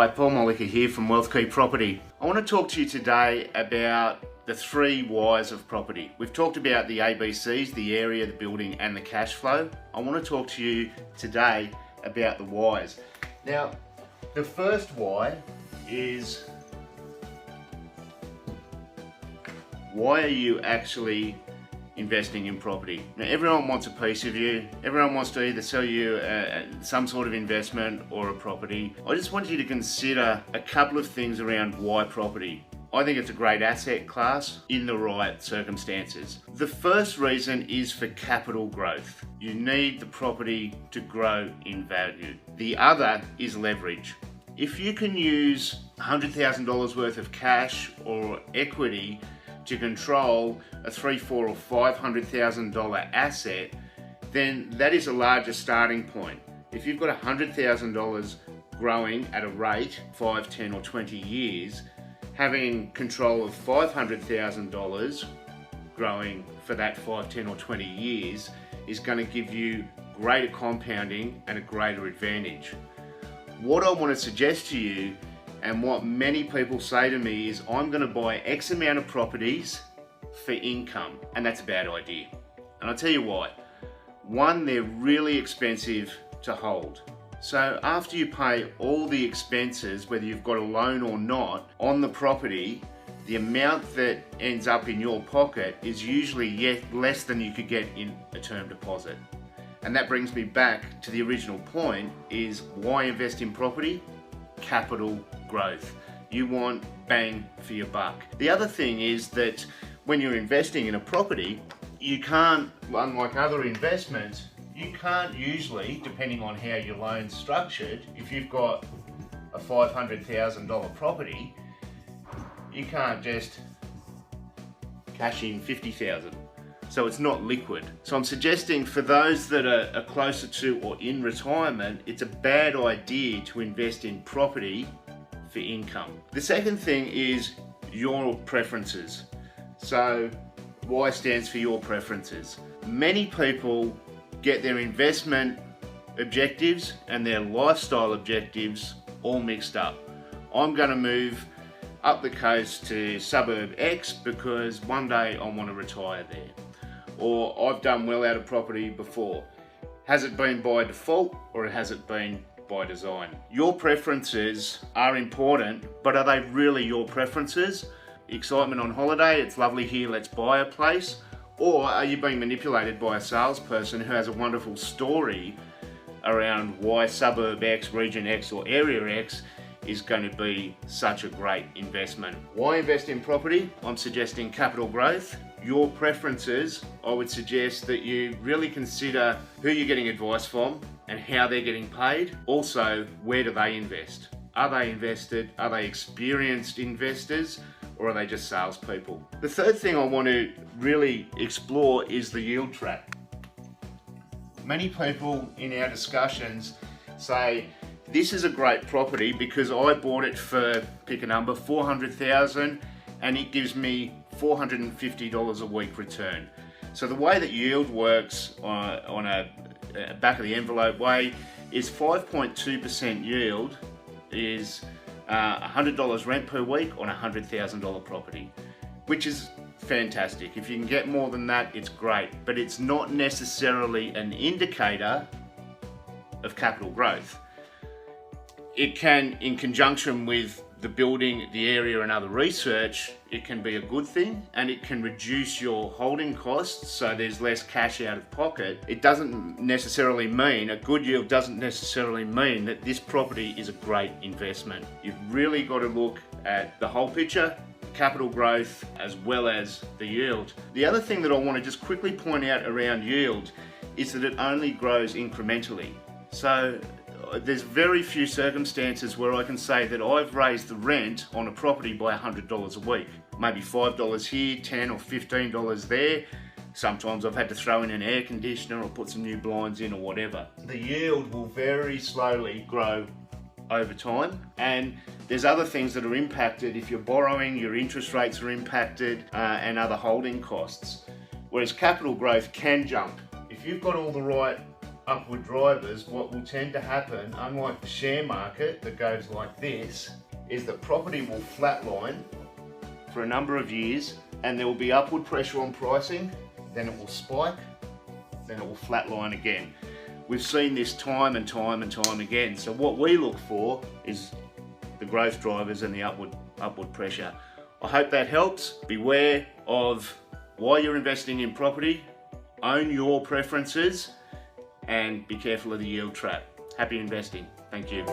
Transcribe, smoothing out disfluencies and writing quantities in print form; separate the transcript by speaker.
Speaker 1: Hi, Paul Mollica here from Wealthkey Property. I want to talk to you today about the 3 whys of property. We've talked about the ABCs, the area, the building and the cash flow. I want to talk to you today about the whys. Now, the first why is, why are you actually investing in property? Now, everyone wants a piece of you. Everyone wants to either sell you some sort of investment or a property. I just want you to consider a couple of things around why property. I think it's a great asset class in the right circumstances. The first reason is for capital growth. You need the property to grow in value. The other is leverage. If you can use $100,000 worth of cash or equity to control a $300,000, $400,000 or $500,000 asset, then that is a larger starting point. If you've got $100,000 growing at a rate 5, 10 or 20 years, having control of $500,000 growing for that 5, 10 or 20 years is going to give you greater compounding and a greater advantage. What I want to suggest to you, and what many people say to me, is I'm going to buy X amount of properties for income, and that's a bad idea. And I'll tell you why. One, they're really expensive to hold. So after you pay all the expenses, whether you've got a loan or not, on the property, the amount that ends up in your pocket is usually yet less than you could get in a term deposit. And that brings me back to the original point, is why invest in property? Capital growth. You want bang for your buck. The other thing is that when you're investing in a property, you can't, unlike other investments, you can't usually, depending on how your loan's structured, if you've got a $500,000 property, you can't just cash in $50,000. So it's not liquid. So I'm suggesting for those that are closer to or in retirement, it's a bad idea to invest in property for income. The second thing is your preferences. So Y stands for your preferences. Many people get their investment objectives and their lifestyle objectives all mixed up. I'm going to move up the coast to suburb X because one day I want to retire there. Or I've done well out of property before. Has it been by default or has it been by design? Your preferences are important, but are they really your preferences? Excitement on holiday, it's lovely here, let's buy a place. Or are you being manipulated by a salesperson who has a wonderful story around why suburb X, region X or area X is going to be such a great investment? Why invest in property? I'm suggesting capital growth. Your preferences, I would suggest that you really consider who you're getting advice from and how they're getting paid. Also, where do they invest? Are they invested? Are they experienced investors? Or are they just salespeople? The third thing I want to really explore is the yield trap. Many people in our discussions say, this is a great property because I bought it for, pick a number, $400,000 and it gives me $450 a week return. So the way that yield works on a back of the envelope way is 5.2% yield is $100 rent per week on a $100,000 property, which is fantastic. If you can get more than that, it's great, but it's not necessarily an indicator of capital growth. It can, in conjunction with the building, the area and other research, it can be a good thing and it can reduce your holding costs so there's less cash out of pocket. It doesn't necessarily mean, a good yield doesn't necessarily mean that this property is a great investment. You've really got to look at the whole picture, capital growth as well as the yield. The other thing that I want to just quickly point out around yield is that it only grows incrementally. So there's very few circumstances where I can say that I've raised the rent on a property by $100 a week. Maybe $5 here, $10 or $15 there. Sometimes I've had to throw in an air conditioner or put some new blinds in or whatever. The yield will very slowly grow over time, and there's other things that are impacted. If you're borrowing, your interest rates are impacted and other holding costs. Whereas capital growth can jump. If you've got all the right upward drivers, what will tend to happen, unlike the share market that goes like this, is that property will flatline for a number of years and there will be upward pressure on pricing, then it will spike, then it will flatline again. We've seen this time and time and time again. So what we look for is the growth drivers and the upward pressure. I hope that helps. Beware of why you're investing in property, own your preferences, and be careful of the yield trap. Happy investing. Thank you.